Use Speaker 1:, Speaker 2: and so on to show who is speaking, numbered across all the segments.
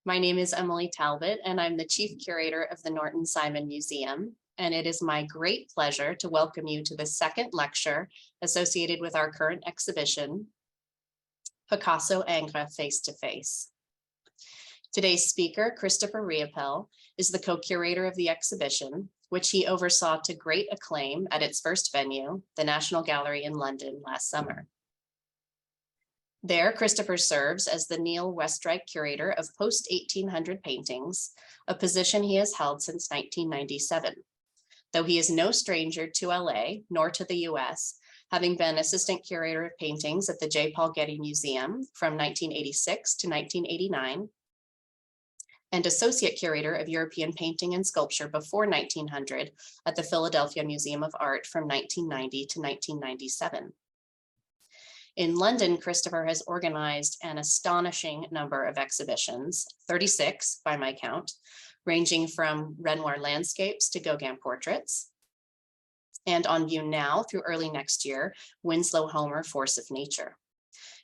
Speaker 1: My name is Emily Talbot, and I'm the Chief Curator of the Norton Simon Museum. And it is my great pleasure to welcome you to the second lecture associated with our current exhibition, Picasso Ingres Face to Face. Today's speaker, Christopher Riopelle, is the co-curator of the exhibition, which he oversaw to great acclaim at its first venue, the National Gallery in London last summer. There, Christopher serves as the Neil Westreich Curator of post-1800 paintings, a position he has held since 1997. Though he is no stranger to LA, nor to the US, having been Assistant Curator of Paintings at the J. Paul Getty Museum from 1986 to 1989, and Associate Curator of European Painting and Sculpture before 1900 at the Philadelphia Museum of Art from 1990 to 1997. In London, Christopher has organized an astonishing number of exhibitions, 36 by my count, ranging from Renoir landscapes to Gauguin portraits. And on view now through early next year, Winslow Homer, Force of Nature.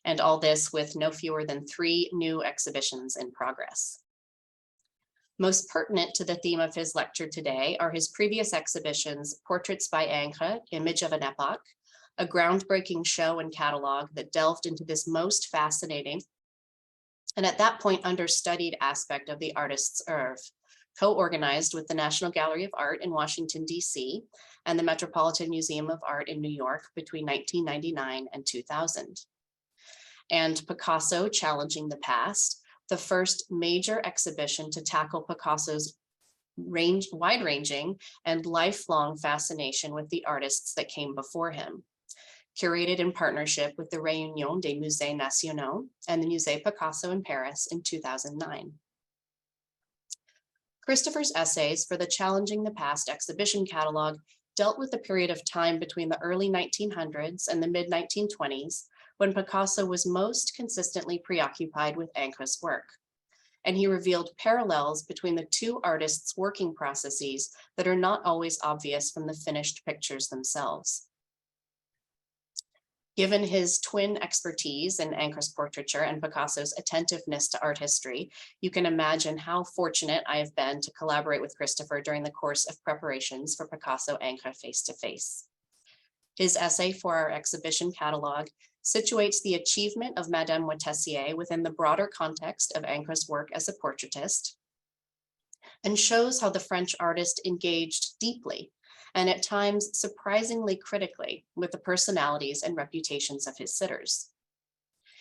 Speaker 1: And all this with no fewer than 3 new exhibitions in progress. Most pertinent to the theme of his lecture today are his previous exhibitions, Portraits by Ingres, Image of an Epoch, a groundbreaking show and catalog that delved into this most fascinating and at that point understudied aspect of the artist's oeuvre, co-organized with the National Gallery of Art in Washington, D.C. and the Metropolitan Museum of Art in New York between 1999 and 2000. And Picasso Challenging the Past, the first major exhibition to tackle Picasso's wide-ranging and lifelong fascination with the artists that came before him. Curated in partnership with the Réunion des Musées Nationaux and the Musée Picasso in Paris in 2009. Christopher's essays for the Challenging the Past exhibition catalog dealt with the period of time between the early 1900s and the mid-1920s, when Picasso was most consistently preoccupied with Ingres' work. And he revealed parallels between the two artists' working processes that are not always obvious from the finished pictures themselves. Given his twin expertise in Ingres portraiture and Picasso's attentiveness to art history, you can imagine how fortunate I have been to collaborate with Christopher during the course of preparations for Picasso Ingres Face to Face. His essay for our exhibition catalog situates the achievement of Madame Moitessier within the broader context of Ingres' work as a portraitist, and shows how the French artist engaged deeply and at times surprisingly critically with the personalities and reputations of his sitters.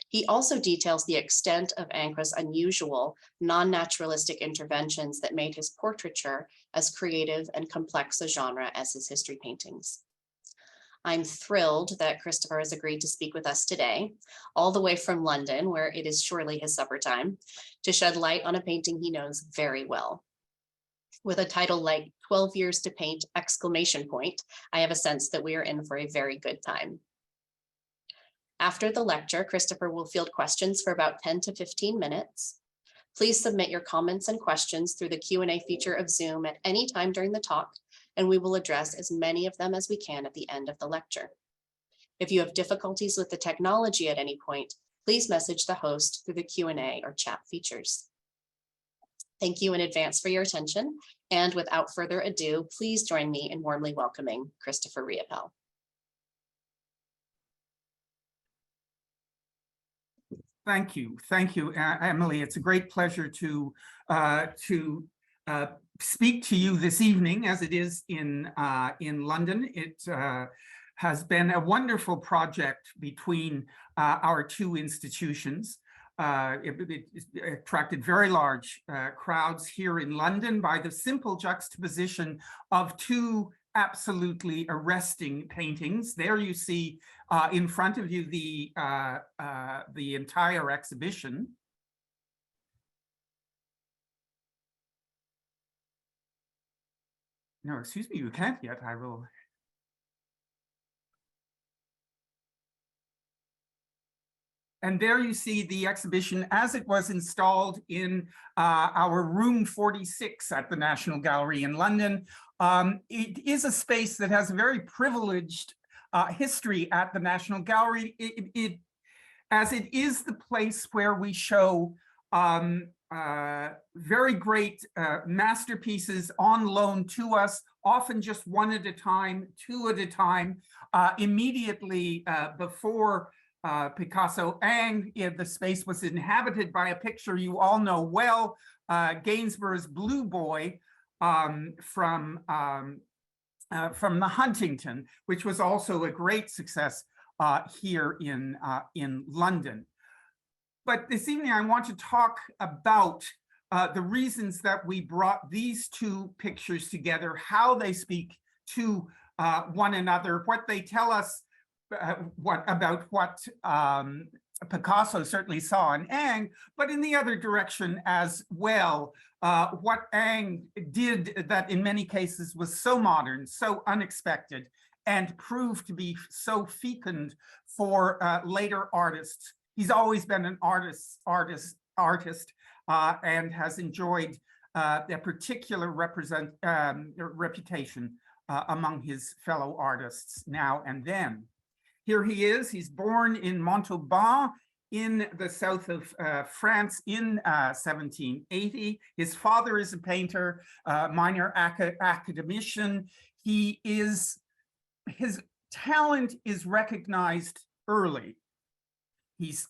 Speaker 1: He also details the extent of Ingres' unusual, non-naturalistic interventions that made his portraiture as creative and complex a genre as his history paintings. I'm thrilled that Christopher has agreed to speak with us today, all the way from London, where it is surely his supper time, to shed light on a painting he knows very well. With a title like 12 Years to Paint, ! I have a sense that we are in for a very good time. After the lecture, Christopher will field questions for about 10 to 15 minutes. Please submit your comments and questions through the Q&A feature of Zoom at any time during the talk, and we will address as many of them as we can at the end of the lecture. If you have difficulties with the technology at any point, please message the host through the Q&A or chat features. Thank you in advance for your attention, and without further ado, please join me in warmly welcoming Christopher Riopelle.
Speaker 2: Thank you, Emily. It's a great pleasure to speak to you this evening, as it is in London. It has been a wonderful project between our two institutions. It attracted very large crowds here in London by the simple juxtaposition of 2 absolutely arresting paintings. There you see in front of you the entire exhibition. No, excuse me, you can't yet. I will. And there you see the exhibition as it was installed in our room 46 at the National Gallery in London. It is a space that has a very privileged history at the National Gallery, as it is the place where we show Very great masterpieces on loan to us, often just one at a time, two at a time. Immediately before Picasso Ingres, the space was inhabited by a picture you all know well, Gainsborough's Blue Boy, from the Huntington, which was also a great success here in London. But this evening, I want to talk about the reasons that we brought these two pictures together, how they speak to one another, what they tell us about what Picasso certainly saw in Ingres, but in the other direction as well, what Ingres did that in many cases was so modern, so unexpected, and proved to be so fecund for later artists. He's always been an artist, and has enjoyed a particular reputation among his fellow artists now and then. Here he is. He's born in Montauban in the south of France in 1780. His father is a painter, minor academician. His talent is recognized early. He's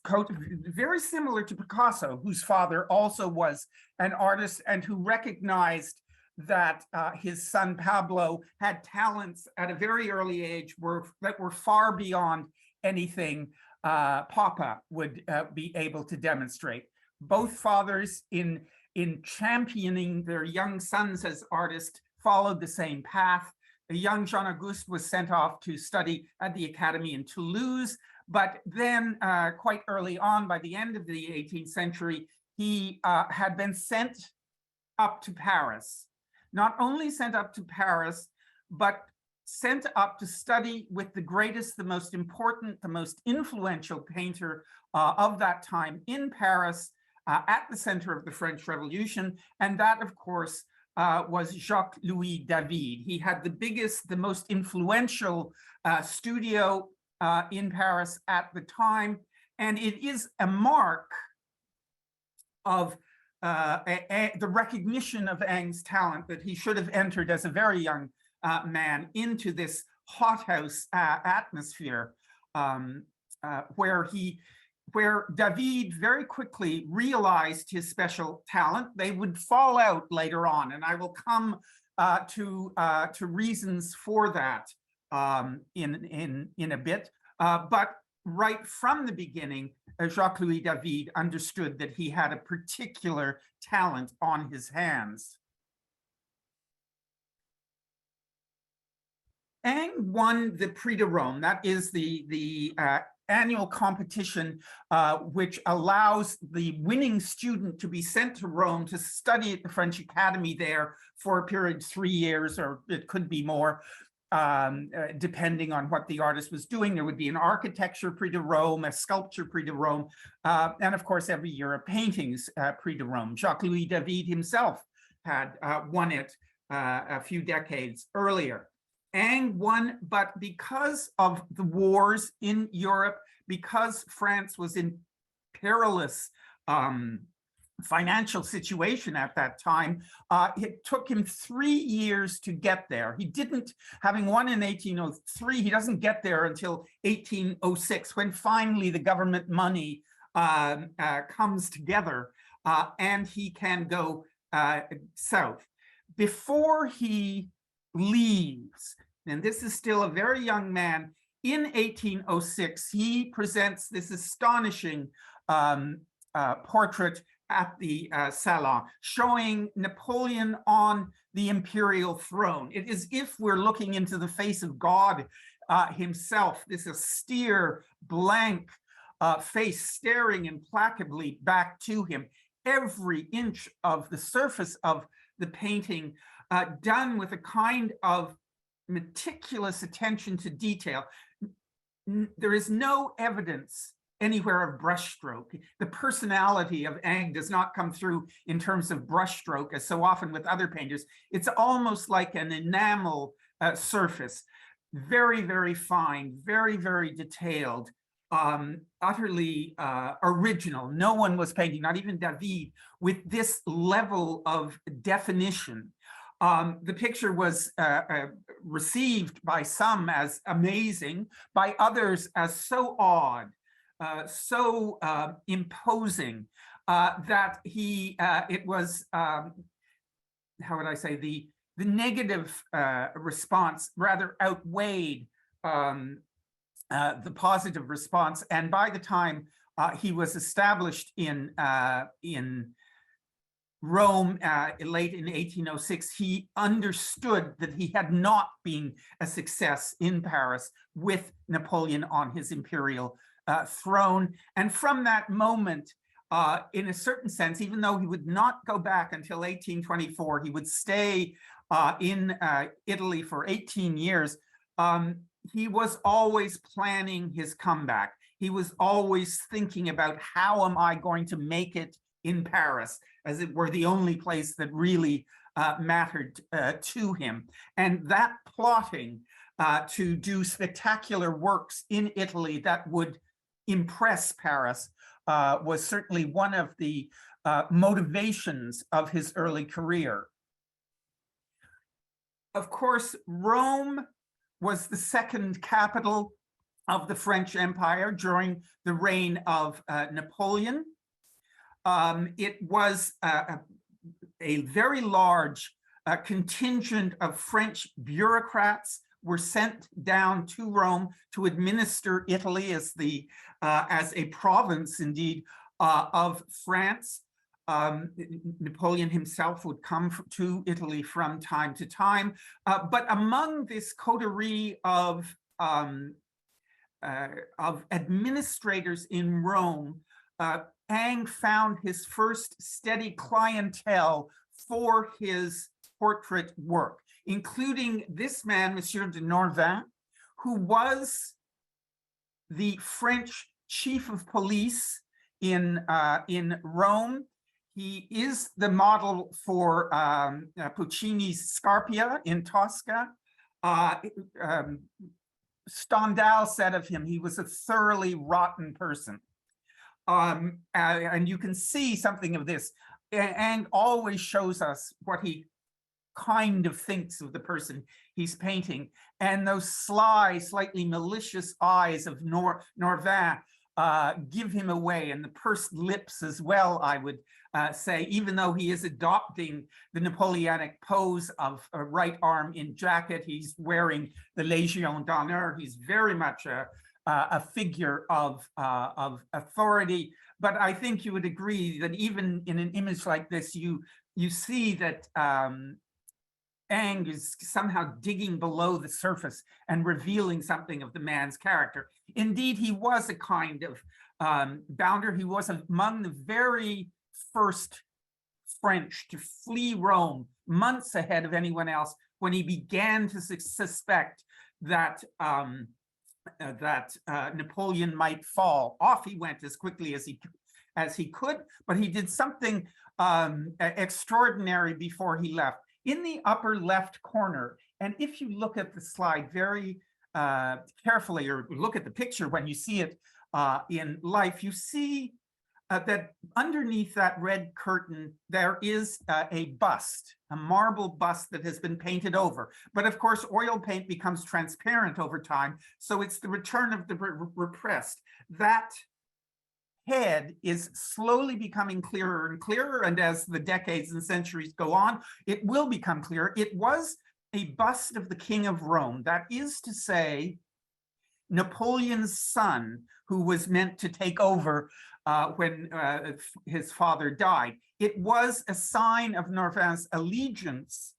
Speaker 2: very similar to Picasso, whose father also was an artist and who recognized that his son Pablo had talents at a very early age that were far beyond anything Papa would be able to demonstrate. Both fathers, in championing their young sons as artists, followed the same path. The young Jean-Auguste was sent off to study at the Academy in Toulouse, but then quite early on, by the end of the 18th century, he had been sent up to Paris. Not only sent up to Paris, but sent up to study with the greatest, the most important, the most influential painter of that time in Paris, at the center of the French Revolution. And that, of course, was Jacques-Louis David. He had the biggest, the most influential studio in Paris at the time. And it is a mark of the recognition of Ingres' talent that he should have entered as a very young man into this hothouse atmosphere, where David very quickly realized his special talent. They would fall out later on, and I will come to reasons for that in a bit. But right from the beginning, Jacques-Louis David understood that he had a particular talent on his hands. Ingres won the Prix de Rome. That is the annual competition which allows the winning student to be sent to Rome to study at the French Academy there for a period of 3 years, or it could be more, depending on what the artist was doing. There would be an architecture Prix de Rome, a sculpture Prix de Rome, and of course every year a paintings Prix de Rome. Jacques-Louis David himself had won it a few decades earlier. Ingres won, but because of the wars in Europe, because France was in perilous financial situation at that time, it took him 3 years to get there. He didn't, having won in 1803, he doesn't get there until 1806, when finally the government money comes together and he can go south. Before he leaves, and this is still a very young man, in 1806, he presents this astonishing portrait at the Salon, showing Napoleon on the imperial throne. It is as if we're looking into the face of God himself, this austere, blank face staring implacably back to him. Every inch of the surface of the painting done with a kind of meticulous attention to detail. There is no evidence anywhere of brushstroke. The personality of Ingres does not come through in terms of brushstroke, as so often with other painters. It's almost like an enamel surface, very, very fine, very, very detailed. utterly original. No one was painting, not even David, with this level of definition. The picture was received by some as amazing, by others as so odd, so imposing, that it was, how would I say, the negative response rather outweighed the positive response. And by the time he was established in Rome late in 1806, he understood that he had not been a success in Paris with Napoleon on his imperial throne. And from that moment, in a certain sense, even though he would not go back until 1824, he would stay in Italy for 18 years, he was always planning his comeback. He was always thinking about, how am I going to make it in Paris, as it were the only place that really mattered to him. And that plotting to do spectacular works in Italy that would impress Paris was certainly one of the motivations of his early career. Of course, Rome was the second capital of the French Empire during the reign of Napoleon. It was a very large contingent of French bureaucrats were sent down to Rome to administer Italy as a province, indeed, of France. Napoleon himself would come to Italy from time to time, but among this coterie of administrators in Rome, Ingres found his first steady clientele for his portrait work, including this man, Monsieur de Norvins, who was the French chief of police in Rome. He is the model for Puccini's Scarpia in Tosca. Stendhal said of him, he was a thoroughly rotten person. And you can see something of this. And always shows us what he kind of thinks of the person he's painting. And those sly, slightly malicious eyes of Norvins give him away, and the pursed lips as well, I would say, even though he is adopting the Napoleonic pose of a right arm in jacket, he's wearing the Légion d'honneur. He's very much a figure of authority. But I think you would agree that even in an image like this, you see that Ingres is somehow digging below the surface and revealing something of the man's character. Indeed, he was a kind of bounder. He was among the very first French to flee Rome months ahead of anyone else when he began to suspect that Napoleon might fall. Off he went as quickly as he could, but he did something extraordinary before he left. In the upper left corner, and if you look at the slide very carefully, or look at the picture when you see it in life, you see that underneath that red curtain, there is a bust, a marble bust that has been painted over. But of course, oil paint becomes transparent over time, so it's the return of the repressed. That head is slowly becoming clearer and clearer, and as the decades and centuries go on, it will become clearer. It was a bust of the King of Rome, that is to say, Napoleon's son, who was meant to take over when his father died. It was a sign of Norvin's allegiance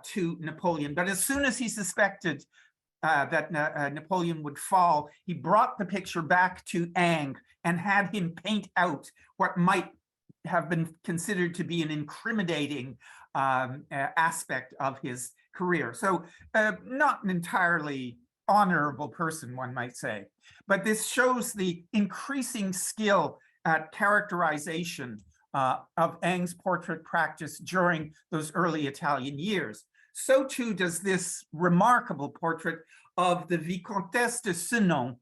Speaker 2: to Napoleon, but as soon as he suspected that Napoleon would fall, he brought the picture back to Ingres and had him paint out what might have been considered to be an incriminating aspect of his career. So not an entirely honorable person, one might say. But this shows the increasing skill at characterization of Ingres' portrait practice during those early Italian years. So too does this remarkable portrait of the Vicomtesse de Senon.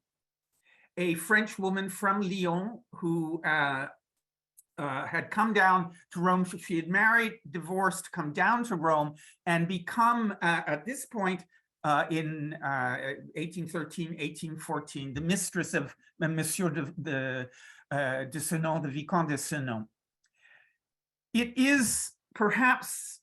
Speaker 2: a French woman from Lyon who had come down to Rome. She had married, divorced, come down to Rome, and become, at this point, in 1813, 1814, the mistress of Monsieur de Senon, the Vicomte de Senon. It is perhaps,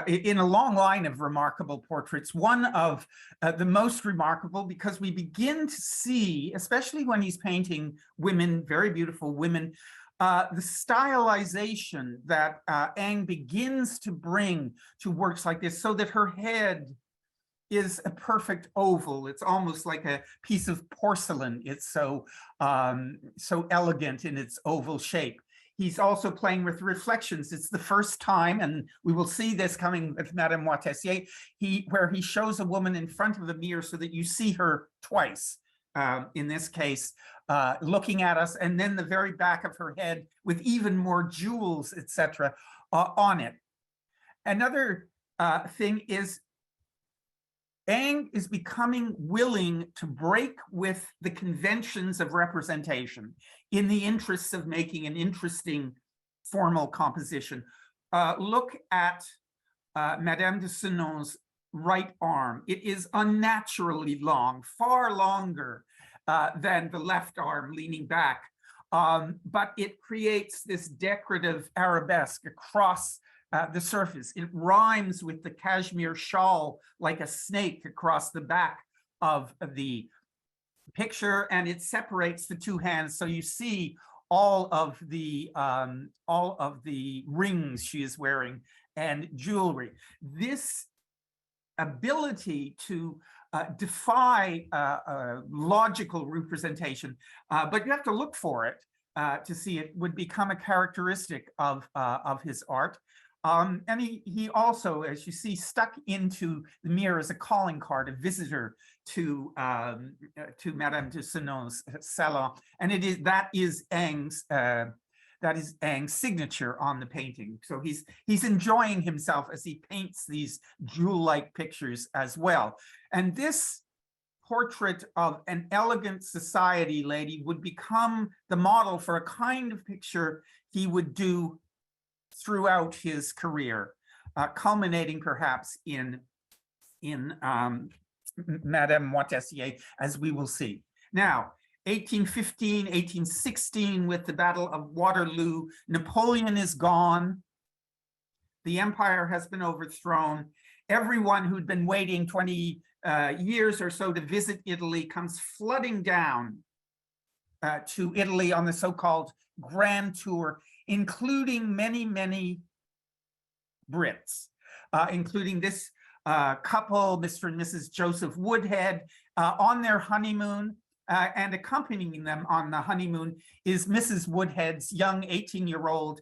Speaker 2: in a long line of remarkable portraits, one of the most remarkable, because we begin to see, especially when he's painting women, very beautiful women, the stylization that Ingres begins to bring to works like this, so that her head is a perfect oval. It's almost like a piece of porcelain. It's so elegant in its oval shape. He's also playing with reflections. It's the first time, and we will see this coming with Madame Moitessier, where he shows a woman in front of the mirror so that you see her twice. In this case, looking at us, and then the very back of her head with even more jewels, etc., on it. Another thing is Ingres is becoming willing to break with the conventions of representation in the interests of making an interesting formal composition. Look at Madame de Senon's right arm. It is unnaturally long, far longer than the left arm leaning back, but it creates this decorative arabesque across the surface. It rhymes with the cashmere shawl like a snake across the back of the picture, and it separates the two hands, so you see all of the rings she is wearing and jewelry. This ability to defy logical representation, but you have to look for it to see it, would become a characteristic of his art. And he also, as you see, stuck into the mirror as a calling card, a visitor to Madame de Senon's salon, and that is Ingres' signature on the painting. So he's enjoying himself as he paints these jewel-like pictures as well. And this portrait of an elegant society lady would become the model for a kind of picture he would do throughout his career, culminating perhaps in Madame Moitessier, as we will see. Now, 1815, 1816, with the Battle of Waterloo, Napoleon is gone. The empire has been overthrown. Everyone who'd been waiting 20 years or so to visit Italy comes flooding down to Italy on the so-called Grand Tour, including many, many Brits, including this couple, Mr. and Mrs. Joseph Woodhead, on their honeymoon, and accompanying them on the honeymoon is Mrs. Woodhead's young 18-year-old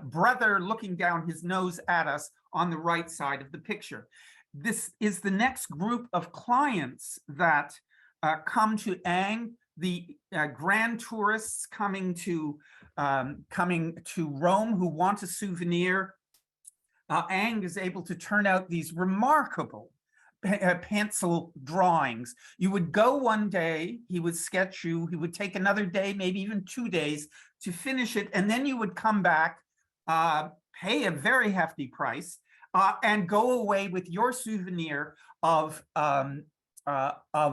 Speaker 2: brother, looking down his nose at us on the right side of the picture. This is the next group of clients that come to Ingres, the grand tourists coming to Rome who want a souvenir. Ingres is able to turn out these remarkable pencil drawings. You would go one day, he would sketch you, he would take another day, maybe even 2 days to finish it, and then you would come back, pay a very hefty price, and go away with your souvenir of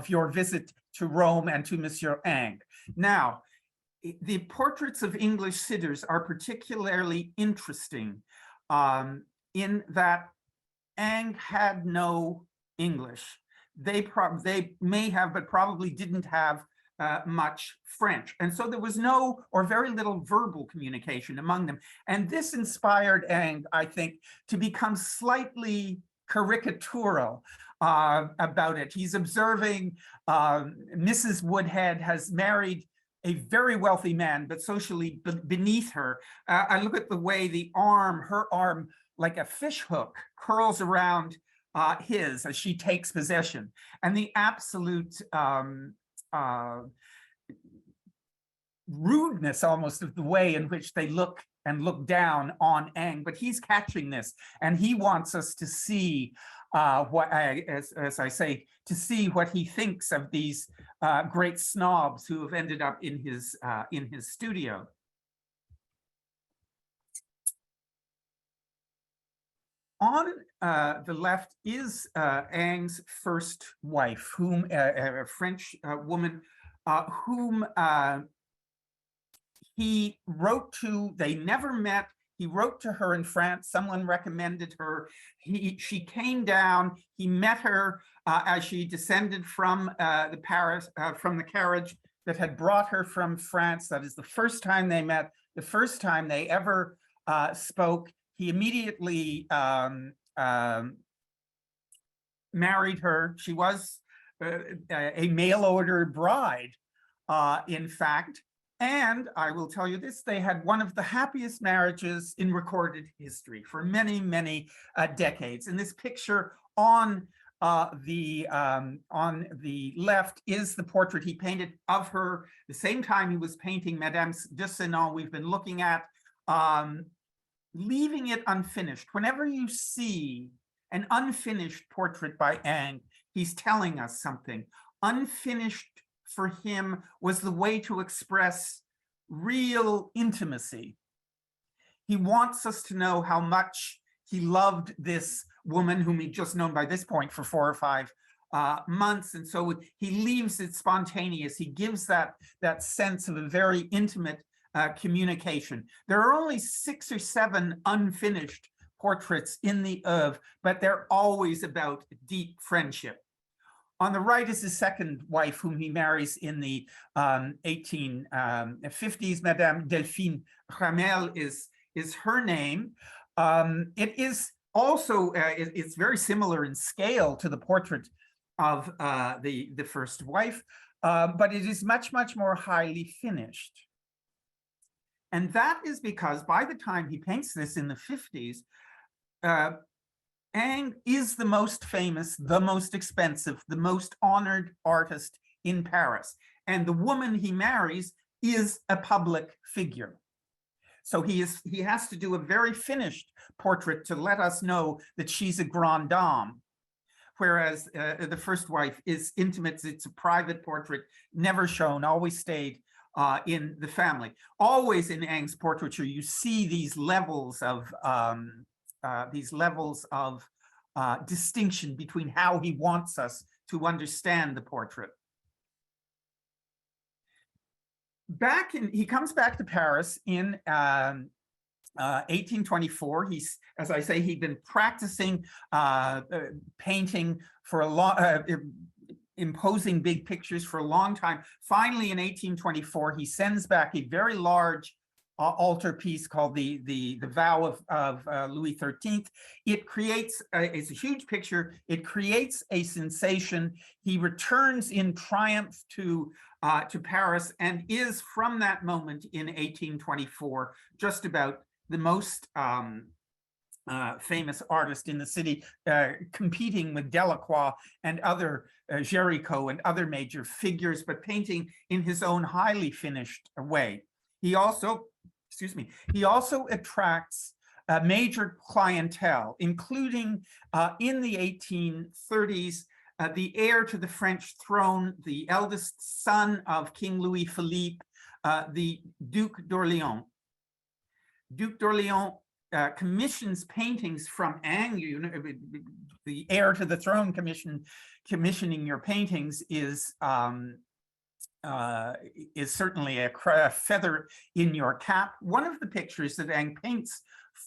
Speaker 2: your visit to Rome and to Monsieur Ingres. Now, the portraits of English sitters are particularly interesting in that Ingres had no English. They may have, but probably didn't have much French. And so there was no or very little verbal communication among them. And this inspired Ingres, I think, to become slightly caricatural about it. He's observing Mrs. Woodhead has married a very wealthy man, but socially beneath her. I look at the way her arm, like a fish hook, curls around his as she takes possession, and the absolute rudeness almost of the way in which they look and look down on Ingres. But he's catching this, and he wants us to see as I say, to see what he thinks of these great snobs who have ended up in his studio. On the left is Ingres' first wife, whom a French woman whom he wrote to. They never met. He wrote to her in France. Someone recommended her. She came down. He met her as she descended from from the carriage that had brought her from France. That is the first time they met, the first time they ever spoke. He immediately married her. She was a mail-order bride, in fact. And I will tell you this, they had one of the happiest marriages in recorded history for many, many decades. And this picture on the left is the portrait he painted of her the same time he was painting Madame de Senon we've been looking at, leaving it unfinished. Whenever you see an unfinished portrait by Ingres, he's telling us something. Unfinished for him was the way to express real intimacy. He wants us to know how much he loved this woman whom he'd just known by this point for 4 or 5 months. And so he leaves it spontaneous. He gives that sense of a very intimate communication. There are only 6 or 7 unfinished portraits in the oeuvre, but they're always about deep friendship. On the right is his second wife, whom he marries in the 1850s. Madame Delphine Ramel is her name. It is also, it's very similar in scale to the portrait of the first wife, but it is much, much more highly finished. And that is because by the time he paints this in the 50s, Ingres is the most famous, the most expensive, the most honored artist in Paris. And the woman he marries is a public figure. So he has to do a very finished portrait to let us know that she's a grande dame. Whereas the first wife is intimate, it's a private portrait, never shown, always stayed in the family. Always in Ingres' portraiture, you see these levels of distinction between how he wants us to understand the portrait. He comes back to Paris in 1824. He's, as I say, he'd been practicing painting for a long, imposing big pictures for a long time. Finally, in 1824, he sends back a very large altarpiece called the Vow of Louis XIII. It creates, it's a huge picture. It creates a sensation. He returns in triumph to Paris and is from that moment in 1824 just about the most famous artist in the city, competing with Delacroix and other Géricault and other major figures, but painting in his own highly finished way. He also attracts a major clientele, including in the 1830s, the heir to the French throne, the eldest son of King Louis Philippe, the Duc d'Orléans. Duc d'Orléans commissions paintings from Ingres. The heir to the throne commissioning your paintings is certainly a feather in your cap. One of the pictures that Ingres paints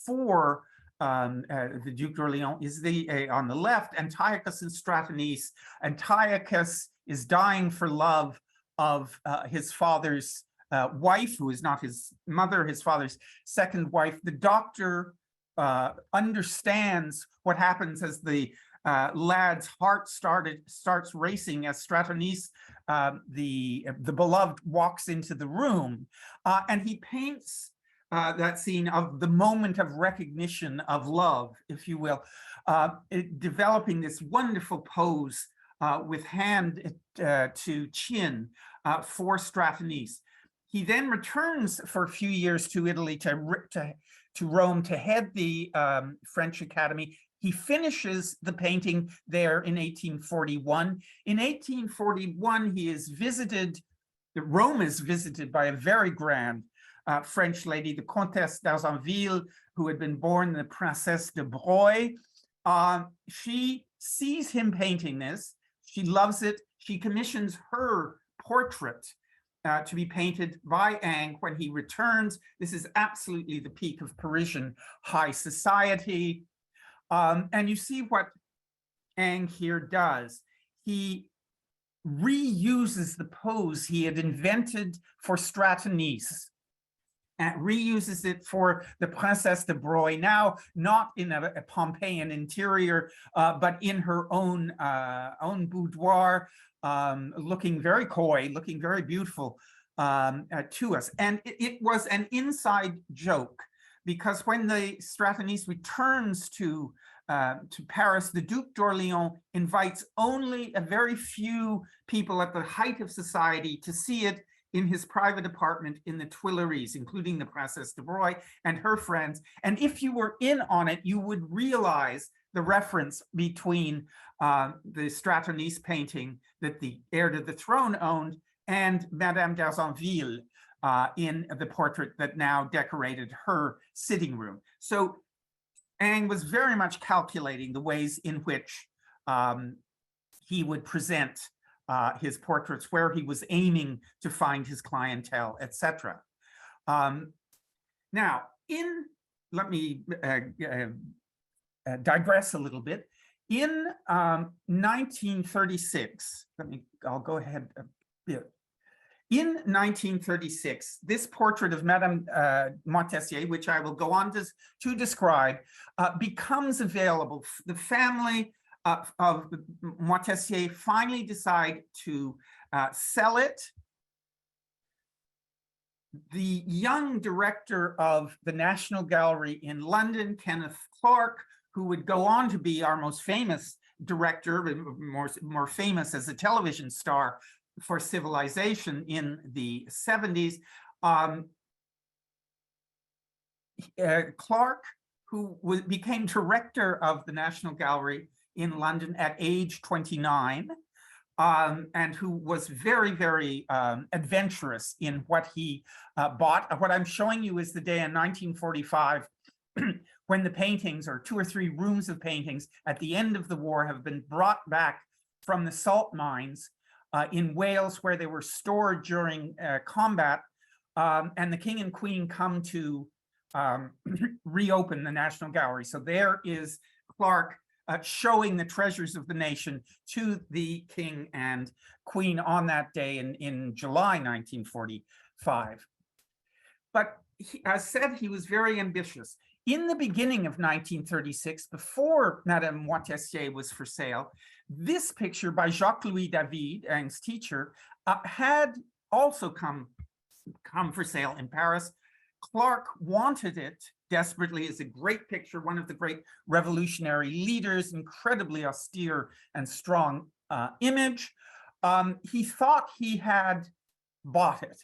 Speaker 2: for the Duc d'Orléans is on the left, Antiochus and Stratonice. Antiochus is dying for love of his father's wife, who is not his mother, his father's second wife. The doctor understands what happens as the lad's heart starts racing as Stratonice, the beloved, walks into the room, and he paints that scene of the moment of recognition of love, if you will, developing this wonderful pose with hand to chin for Stratonice. He then returns for a few years to Italy, to Rome, to head the French Academy. He finishes the painting there in 1841. In 1841, he is visited, Rome is visited by a very grand French lady, the Comtesse d'Argenville, who had been born the Princesse de Broglie. She sees him painting this. She loves it. She commissions her portrait to be painted by Ingres when he returns. This is absolutely the peak of Parisian high society. And you see what Ingres here does. He reuses the pose he had invented for Stratonice, and reuses it for the Princesse de Broglie, now not in a Pompeian interior, but in her own boudoir, looking very coy, looking very beautiful to us. And it was an inside joke, because when the Stratonice returns to Paris, the Duc d'Orléans invites only a very few people at the height of society to see it in his private apartment in the Tuileries, including the Princesse de Broglie and her friends. And if you were in on it, you would realize the reference between the Stratonice painting that the heir to the throne owned and Madame d'Argenville in the portrait that now decorated her sitting room. So Ingres was very much calculating the ways in which he would present his portraits, where he was aiming to find his clientele, etc. Now, let me digress a little bit. In 1936, I'll go ahead a bit. In 1936, this portrait of Madame Moitessier, which I will go on to describe, becomes available. The family of Moitessier finally decide to sell it. The young director of the National Gallery in London, Kenneth Clark, who would go on to be our most famous director, more famous as a television star for Civilization in the 70s. Clark, who became director of the National Gallery in London at age 29, and who was very, very adventurous in what he bought. What I'm showing you is the day in 1945 when the paintings, or 2 or 3 rooms of paintings at the end of the war, have been brought back from the salt mines in Wales, where they were stored during combat, and the King and Queen come to reopen the National Gallery. So there is Clark showing the treasures of the nation to the King and Queen on that day in July 1945. But as said, he was very ambitious. In the beginning of 1936, before Madame Moitessier was for sale, this picture by Jacques-Louis David, Ingres' teacher, had also come for sale in Paris. Clark wanted it desperately. It's a great picture, one of the great revolutionary leaders, incredibly austere and strong image. He thought he had bought it.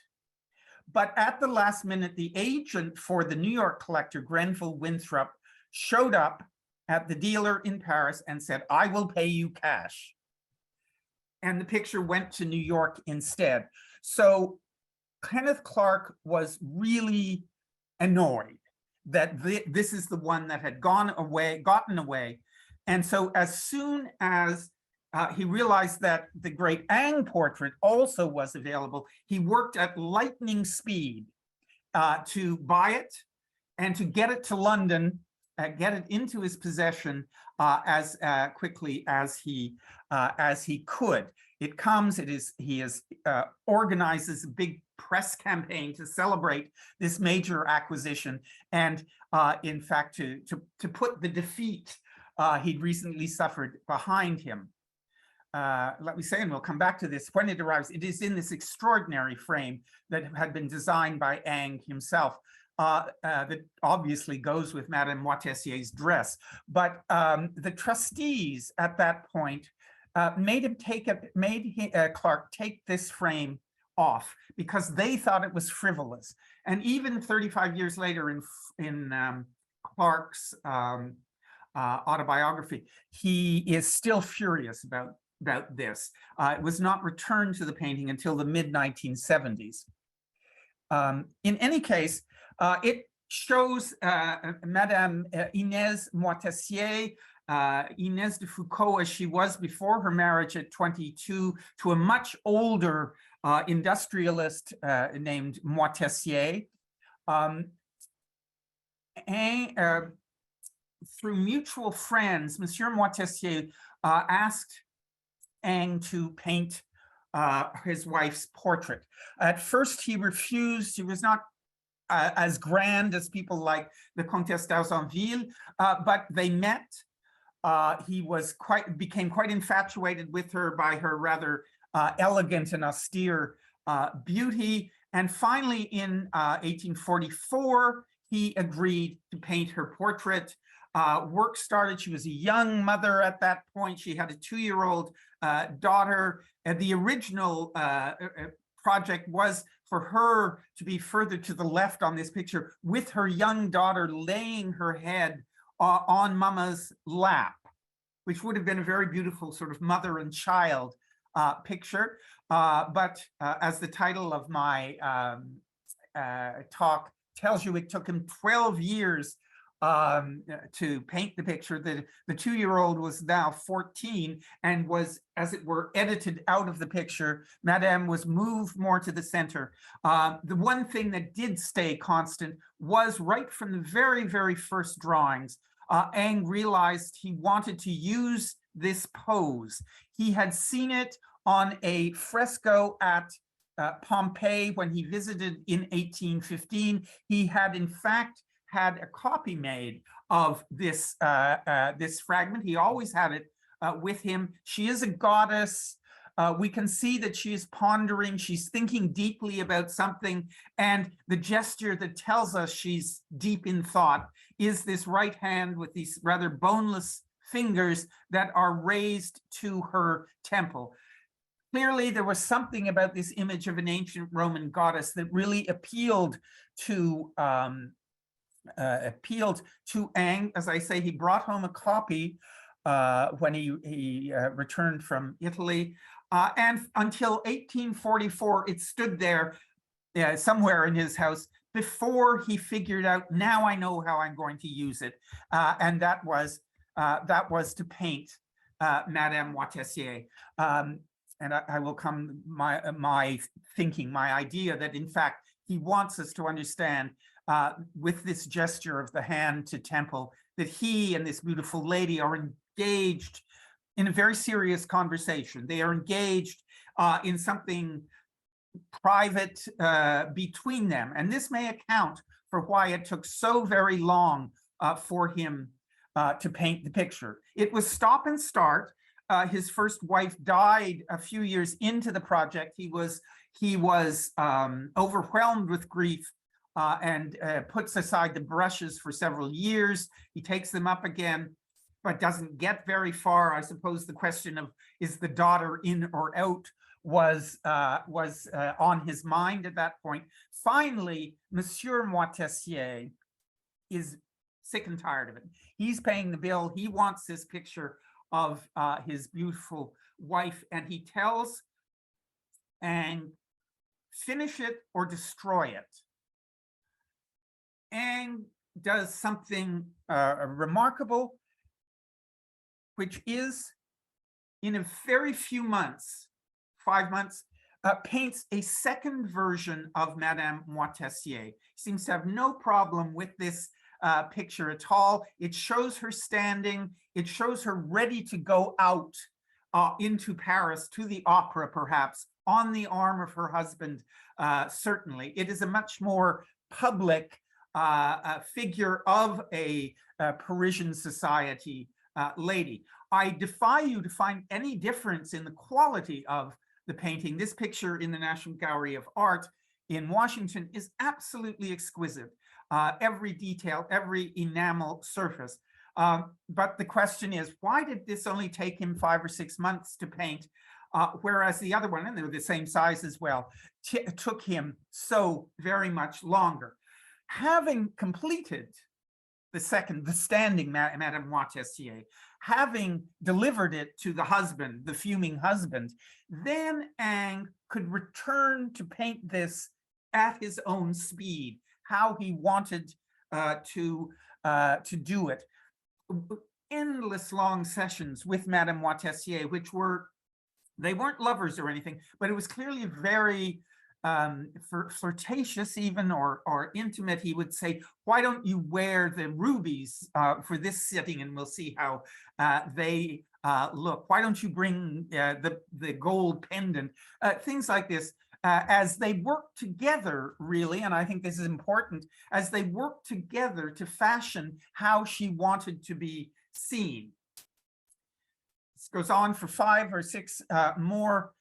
Speaker 2: But at the last minute, the agent for the New York collector, Grenville Winthrop, showed up at the dealer in Paris and said, "I will pay you cash." And the picture went to New York instead. So Kenneth Clark was really annoyed that this is the one that had gotten away. And so as soon as he realized that the great Ingres portrait also was available, he worked at lightning speed to buy it and to get it to London, get it into his possession as quickly as he could. It comes. He organizes a big press campaign to celebrate this major acquisition, and in fact to put the defeat he'd recently suffered behind him. Let me say, and we'll come back to this when it arrives, it is in this extraordinary frame that had been designed by Ingres himself, that obviously goes with Madame Moitessier's dress. But the trustees at that point made Clark take this frame off because they thought it was frivolous. And even 35 years later in Clark's autobiography. He is still furious about this. It was not returned to the painting until the mid-1970s. In any case, it shows Madame Inès Moitessier, Inès de Foucault, as she was before her marriage at 22 to a much older industrialist named Moitessier. Through mutual friends, Monsieur Moitessier asked Ingres to paint his wife's portrait. At first, he refused. He was not as grand as people like the Comtesse d'Arzonville, but they met. He became quite infatuated with her by her rather elegant and austere beauty. And finally, in 1844, he agreed to paint her portrait. Work started. She was a young mother at that point. She had a 2-year-old daughter. The original project was for her to be further to the left on this picture with her young daughter laying her head on Mama's lap, which would have been a very beautiful sort of mother and child picture. But as the title of my talk tells you, it took him 12 years to paint the picture. The 2-year-old was now 14 and was, as it were, edited out of the picture. Madame was moved more to the center. The one thing that did stay constant was right from the very, very first drawings, Ingres realized he wanted to use this pose. He had seen it on a fresco at Pompeii when he visited in 1815. He had, in fact, had a copy made of this this fragment. He always had it with him. She is a goddess. We can see that she is pondering. She's thinking deeply about something, and the gesture that tells us she's deep in thought is this right hand with these rather boneless fingers that are raised to her temple. Clearly, there was something about this image of an ancient Roman goddess that really appealed to Ingres. As I say, he brought home a copy when he returned from Italy, and until 1844, it stood there somewhere in his house before he figured out, now I know how I'm going to use it, and that was to paint Madame Moitessier. And I will come my thinking, my idea that in fact he wants us to understand with this gesture of the hand to temple that he and this beautiful lady are engaged in a very serious conversation. They are engaged in something private between them. And this may account for why it took so very long for him to paint the picture. It was stop and start. His first wife died a few years into the project. He was overwhelmed with grief and puts aside the brushes for several years. He takes them up again, but doesn't get very far. I suppose the question of is the daughter in or out was on his mind at that point. Finally, Monsieur Moitessier is sick and tired of it. He's paying the bill. He wants this picture of his beautiful wife, and he tells and finish it or destroy it. And does something remarkable, which is in a very few months, 5 months, paints a second version of Madame Moitessier. He seems to have no problem with this picture at all. It shows her standing. It shows her ready to go out into Paris, to the opera perhaps, on the arm of her husband, certainly. It is a much more public figure of a Parisian society lady. I defy you to find any difference in the quality of the painting. This picture in the National Gallery of Art in Washington is absolutely exquisite. Every detail, every enamel surface. But the question is, why did this only take him 5 or 6 months to paint, whereas the other one, and they were the same size as well, took him so very much longer? Having completed the standing Madame Moitessier, having delivered it to the husband, the fuming husband, then Ingres could return to paint this at his own speed, how he wanted to do it. Endless long sessions with Madame Moitessier, which they weren't lovers or anything, but it was clearly very flirtatious even, or intimate. He would say, why don't you wear the rubies for this sitting, and we'll see how they look. Why don't you bring the gold pendant? Things like this. As they work together, really, and I think this is important, as they work together to fashion how she wanted to be seen. This goes on for 5 or 6 more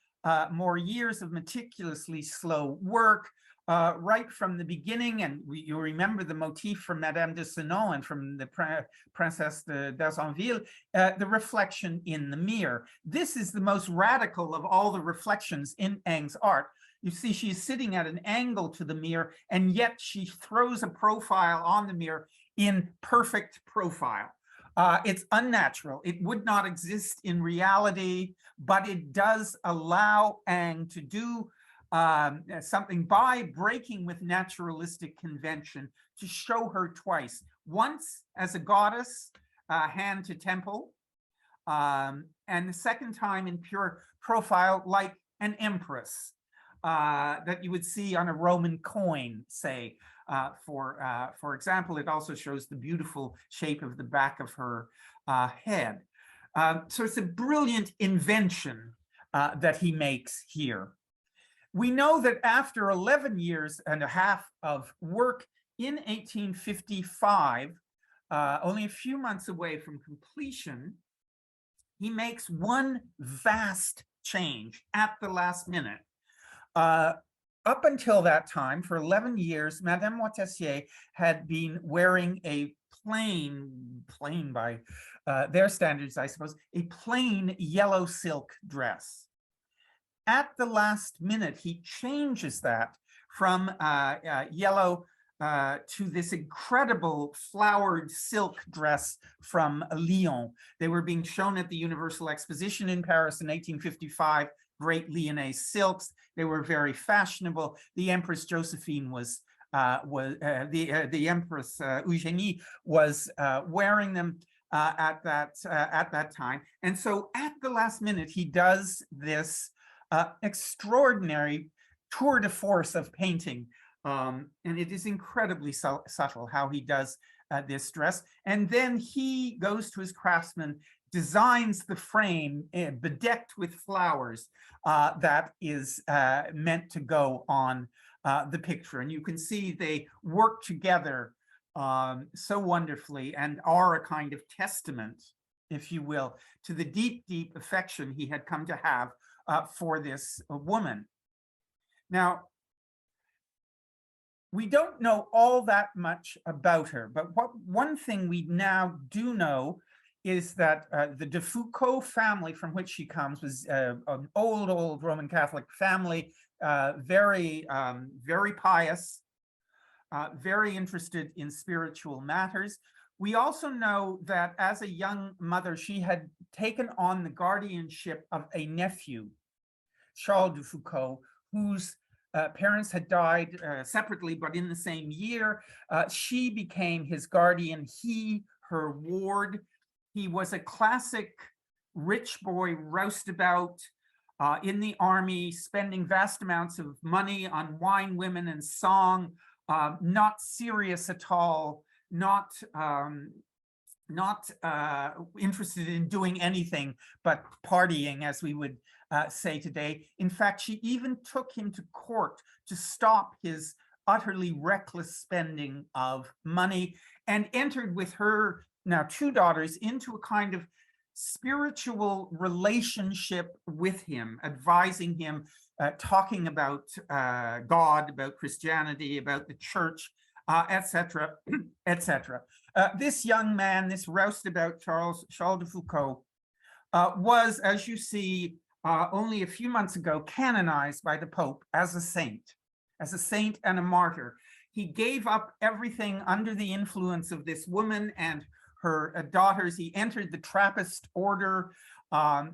Speaker 2: years of meticulously slow work, right from the beginning. And you remember the motif from Madame de Senon and from the Princesse d'Azonville, the reflection in the mirror. This is the most radical of all the reflections in Ingres' art. You see, she's sitting at an angle to the mirror, and yet she throws a profile on the mirror in perfect profile. It's unnatural. It would not exist in reality, but it does allow Ingres to do something by breaking with naturalistic convention to show her twice. Once as a goddess, hand to temple, and the second time in pure profile like an empress. That you would see on a Roman coin, say, for example. It also shows the beautiful shape of the back of her head. So it's a brilliant invention that he makes here. We know that after 11 years and a half of work in 1855, only a few months away from completion, he makes one vast change at the last minute. Up until that time, for 11 years, Madame Moitessier had been wearing a plain by their standards, I suppose, a plain yellow silk dress. At the last minute, he changes that from yellow to this incredible flowered silk dress from Lyon. They were being shown at the Universal Exposition in Paris in 1855. Great Lyonnais silks. They were very fashionable. The Empress Josephine the Empress Eugenie was wearing them at that time. And so at the last minute, he does this extraordinary tour de force of painting. And it is incredibly subtle how he does this dress. And then he goes to his craftsman, designs the frame bedecked with flowers that is meant to go on the picture. And you can see they work together so wonderfully and are a kind of testament, if you will, to the deep, deep affection he had come to have for this woman. Now, we don't know all that much about her, but one thing we now do know is that the de Foucault family from which she comes was an old Roman Catholic family, very pious, very interested in spiritual matters. We also know that as a young mother, she had taken on the guardianship of a nephew, Charles de Foucault, whose parents had died separately, but in the same year. She became his guardian, he, her ward. He was a classic rich boy roustabout in the army, spending vast amounts of money on wine, women, and song, not serious at all, not interested in doing anything but partying, as we would say today. In fact, she even took him to court to stop his utterly reckless spending of money, and entered with her now 2 daughters into a kind of spiritual relationship with him, advising him, talking about God, about Christianity, about the church, etc., etc. This young man, this roustabout Charles de Foucault, was, as you see, only a few months ago canonized by the Pope as a saint and a martyr. He gave up everything under the influence of this woman and her daughters. He entered the Trappist order.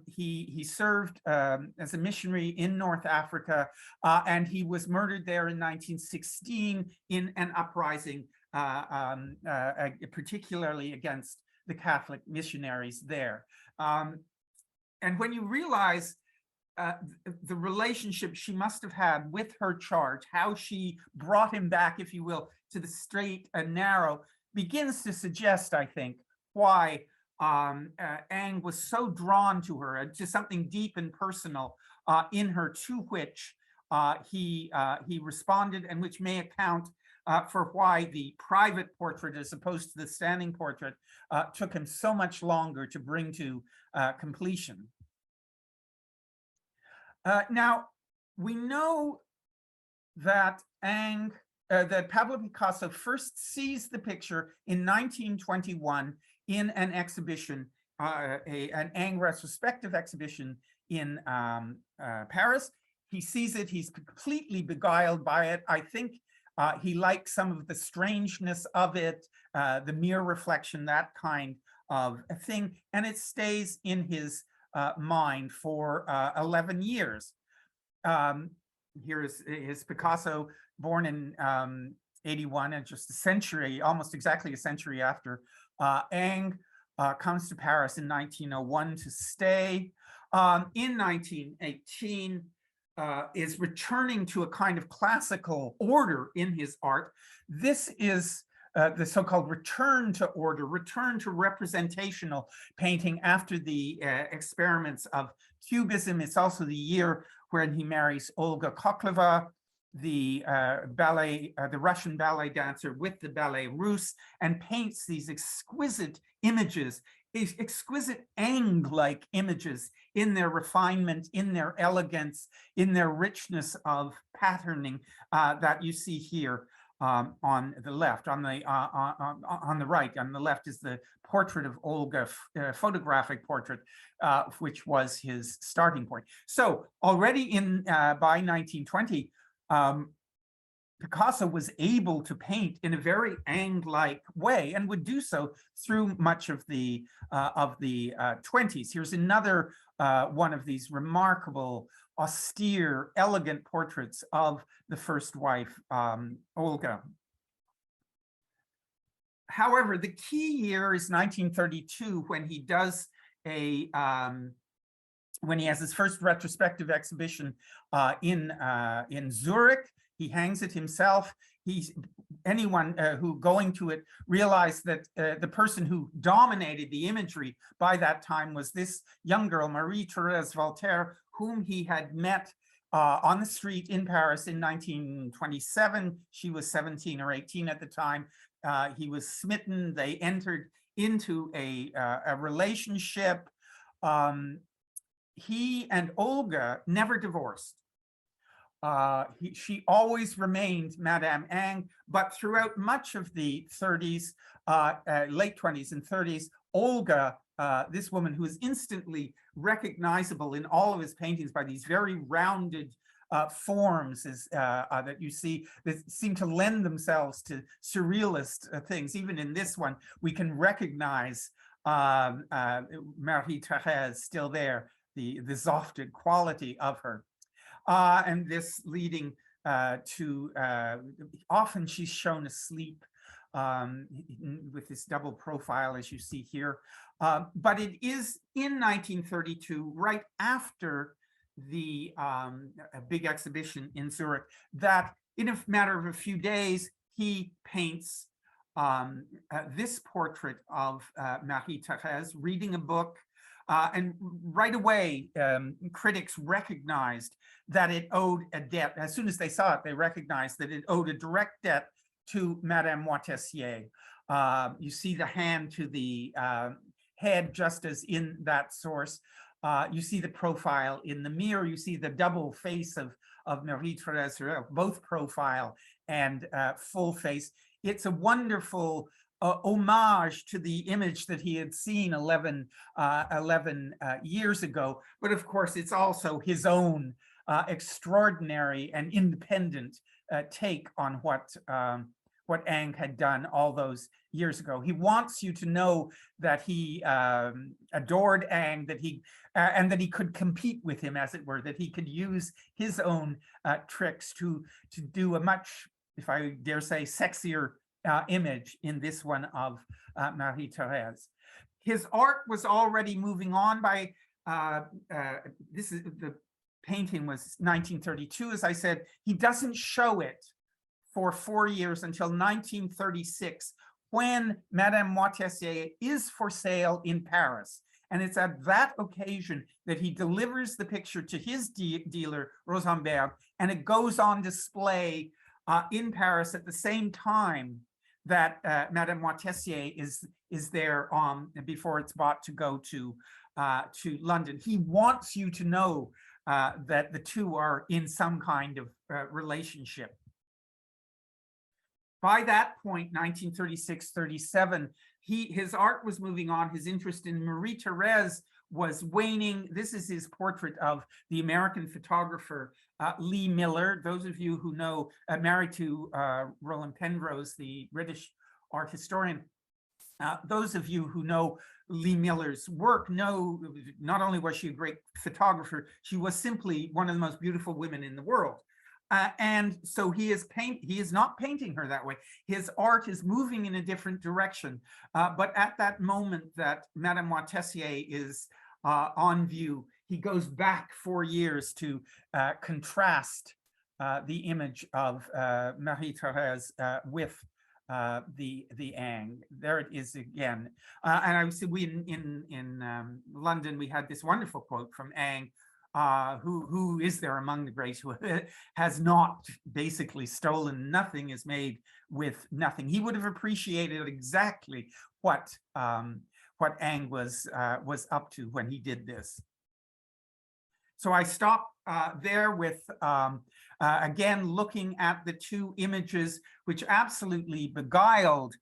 Speaker 2: He served as a missionary in North Africa, and he was murdered there in 1916 in an uprising, particularly against the Catholic missionaries there. And when you realize the relationship she must have had with her charge, how she brought him back, if you will, to the straight and narrow, begins to suggest, I think, why Ingres was so drawn to her, to something deep and personal in her, to which he responded, and which may account for why the private portrait, as opposed to the standing portrait, took him so much longer to bring to completion. Now, we know that that Pablo Picasso first sees the picture in 1921 in an exhibition, an Ingres retrospective exhibition in Paris. He sees it, he's completely beguiled by it. I think he likes some of the strangeness of it, the mirror reflection, that kind of a thing, and it stays in his mind for 11 years. Here is Picasso, born in 81, and just a century, almost exactly a century after Ingres comes to Paris in 1901 to stay. In 1918, is returning to a kind of classical order in his art. This is the so-called return to order, return to representational painting after the experiments of Cubism. It's also the year when he marries Olga Koklova, the Russian ballet dancer with the Ballet Russe, and paints these exquisite images, these exquisite Ingres-like images in their refinement, in their elegance, in their richness of patterning that you see here. On the left, on the right, on the left is the portrait of Olga, photographic portrait, which was his starting point. So already in by 1920, Picasso was able to paint in a very Ingres-like way, and would do so through much of the 20s. Here's another one of these remarkable, austere, elegant portraits of the first wife, Olga. However, the key year is 1932, when he does when he has his first retrospective exhibition in Zurich. He hangs it himself. Anyone who going to it realized that the person who dominated the imagery by that time was this young girl, Marie-Thérèse Voltaire, whom he had met on the street in Paris in 1927. She was 17 or 18 at the time. He was smitten. They entered into a relationship. He and Olga never divorced. She always remained Madame Ingres, but throughout much of the 30s, late 20s and 30s, Olga, this woman who is instantly recognizable in all of his paintings by these very rounded forms that you see, that seem to lend themselves to surrealist things. Even in this one, we can recognize Marie-Thérèse still there, the exhausted quality of her. And this leading to, often she's shown asleep with this double profile, as you see here. But it is in 1932, right after the big exhibition in Zurich, that in a matter of a few days, he paints this portrait of Marie-Thérèse reading a book. And right away, critics recognized that it owed a debt. As soon as they saw it, they recognized that it owed a direct debt to Madame Moitessier. You see the hand to the head, just as in that source. You see the profile in the mirror. You see the double face of Marie-Thérèse, both profile and full face. It's a wonderful homage to the image that he had seen 11 years ago. But of course, it's also his own extraordinary and independent take on what Ingres had done all those years ago. He wants you to know that he adored Ingres, that he and that he could compete with him, as it were, that he could use his own tricks to do a much, if I dare say, sexier image in this one of Marie-Thérèse. His art was already moving on by this is the painting was 1932, as I said. He doesn't show it for 4 years until 1936, when Madame Moitessier is for sale in Paris. And it's at that occasion that he delivers the picture to his dealer, Rosenberg, and it goes on display in Paris at the same time that Madame Moitessier is there before it's bought to go to London. He wants you to know that the two are in some kind of relationship. By that point, 1936-37, his art was moving on. His interest in Marie-Thérèse was waning. This is his portrait of the American photographer Lee Miller. Those of you who know, married to Roland Penrose, the British art historian, those of you who know Lee Miller's work know not only was she a great photographer, she was simply one of the most beautiful women in the world. And so he is not painting her that way. His art is moving in a different direction. But at that moment that Madame Moitessier is on view, he goes back 4 years to contrast the image of Marie-Thérèse with the Ingres. There it is again. And I would say in London, we had this wonderful quote from Ingres, who is there among the greats who has not basically stolen? Nothing is made with nothing. He would have appreciated exactly what Ingres was up to when he did this. So I stop there with again looking at the two images which absolutely beguiled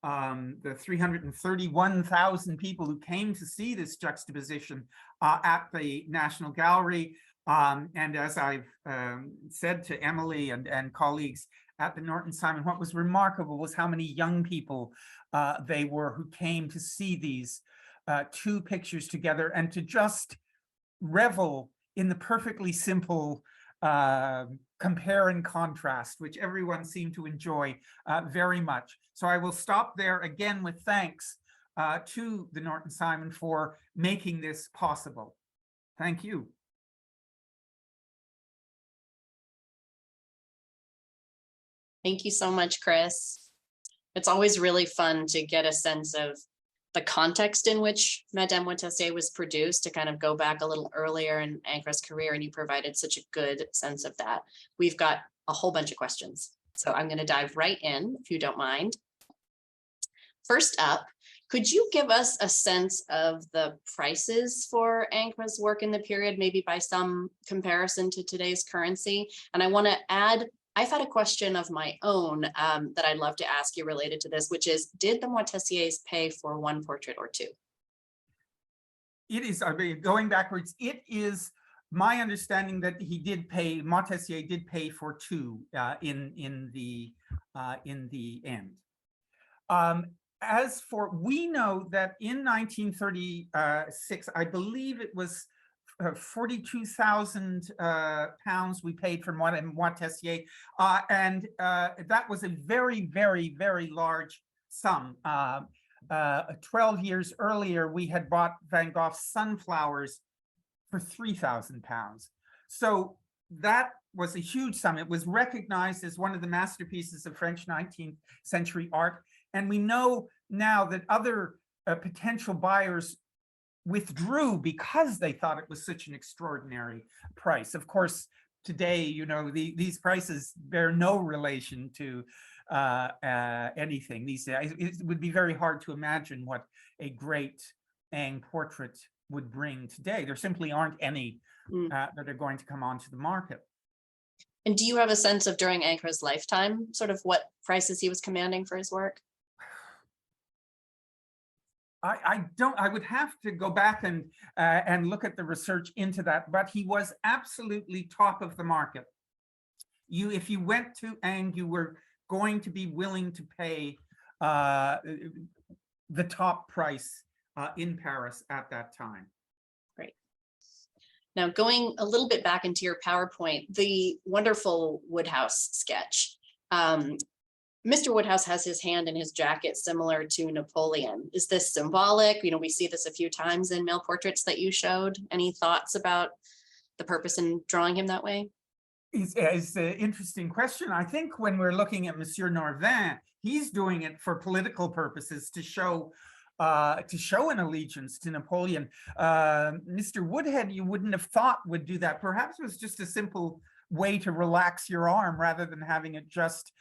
Speaker 2: the 331,000 people who came to see this juxtaposition at the National Gallery. And as I've said to Emily and colleagues at the Norton Simon, what was remarkable was how many young people they were who came to see these two pictures together and to just revel in the perfectly simple compare and contrast, which everyone seemed to enjoy very much. So I will stop there again with thanks to the Norton Simon for making this possible. Thank you.
Speaker 1: Thank you so much, Chris. It's always really fun to get a sense of the context in which Madame Moitessier was produced, to kind of go back a little earlier in Ingres' career, and you provided such a good sense of that. We've got a whole bunch of questions, so I'm going to dive right in, if you don't mind. First up, could you give us a sense of the prices for Ingres' work in the period, maybe by some comparison to today's currency? And I want to add, I've had a question of my own that I'd love to ask you related to this, which is, did the Moitessiers pay for one portrait or two?
Speaker 2: It is, I mean, going backwards, it is my understanding that he did pay, Moitessier did pay for two in the end. As for, we know that in 1936, I believe it was 42,000 pounds we paid for Moitessier, and that was a very, very, very large sum. 12 years earlier, we had bought Van Gogh's Sunflowers for 3,000 pounds. So that was a huge sum. It was recognized as one of the masterpieces of French 19th century art. And we know now that other potential buyers withdrew because they thought it was such an extraordinary price. Of course, today, you know, these prices bear no relation to anything these days. It would be very hard to imagine what a great Ingres portrait would bring today. There simply aren't any that are going to come onto the market.
Speaker 1: And do you have a sense of, during Ingres' lifetime, sort of what prices he was commanding for his work?
Speaker 2: I don't. I would have to go back and look at the research into that. But he was absolutely top of the market. if you went to Ingres, you were going to be willing to pay the top price in Paris at that time.
Speaker 1: Great. Now, going a little bit back into your PowerPoint, the wonderful Woodhouse sketch. Mr. Woodhouse has his hand in his jacket similar to Napoleon. Is this symbolic? You know, we see this a few times in male portraits that you showed. Any thoughts about the purpose in drawing him that way?
Speaker 2: It's an interesting question. I think when we're looking at Monsieur Norvin, he's doing it for political purposes to show an allegiance to Napoleon. Mr. Woodhead, you wouldn't have thought would do that. Perhaps it was just a simple way to relax your arm rather than having it just